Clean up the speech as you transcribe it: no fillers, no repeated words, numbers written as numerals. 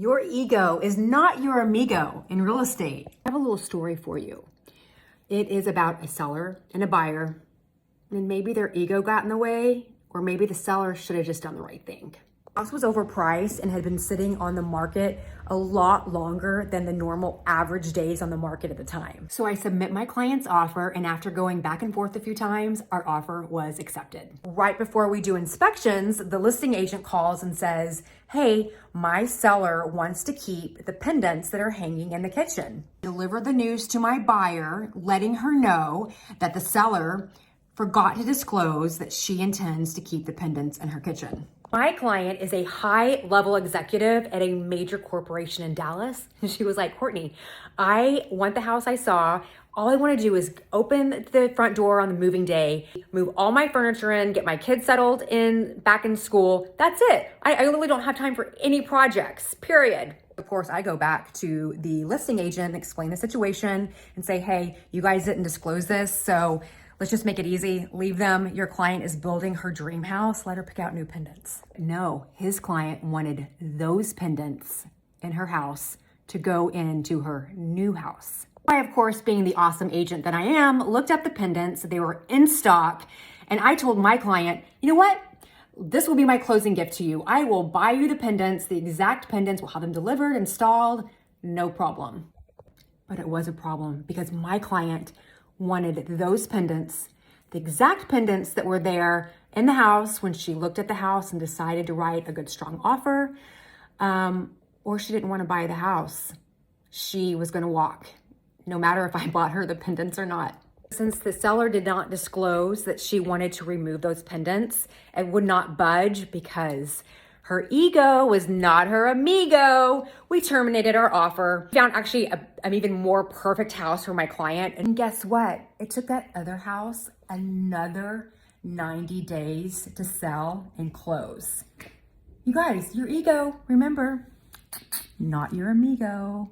Your ego is not your amigo in real estate. I have a little story for you. It is about a seller and a buyer, and maybe their ego got in the way, or maybe the seller should have just done the right thing. The house was overpriced and had been sitting on the market a lot longer than the normal average days on the market at the time. So I submit my client's offer, and after going back and forth a few times, our offer was accepted. Right before we do inspections, the listing agent calls and says, hey, my seller wants to keep the pendants that are hanging in the kitchen. Deliver the news to my buyer, letting her know that the seller forgot to disclose that she intends to keep the pendants in her kitchen. My client is a high-level executive at a major corporation in Dallas. And she was like, Courtney, I want the house I saw. All I want to do is open the front door on the moving day, move all my furniture in, get my kids settled in, back in school. That's it. I literally don't have time for any projects, period. Of course, I go back to the listing agent, explain the situation, and say, hey, you guys didn't disclose this, so let's just make it easy. Leave them. Your client is building her dream house. Let her pick out new pendants. No, his client wanted those pendants in her house to go into her new house. I, of course, being the awesome agent that I am, looked up the pendants. They were in stock. And I told my client, you know what? This will be my closing gift to you. I will buy you the pendants, the exact pendants. We'll have them delivered, installed, no problem. But it was a problem because my client wanted those pendants, the exact pendants that were there in the house when she looked at the house and decided to write a good, strong offer, or she didn't want to buy the house. She was going to walk, no matter if I bought her the pendants or not. Since the seller did not disclose that she wanted to remove those pendants and would not budge because her ego was not her amigo, we terminated our offer. Found actually an even more perfect house for my client. And guess what? It took that other house another 90 days to sell and close. You guys, your ego, remember, not your amigo.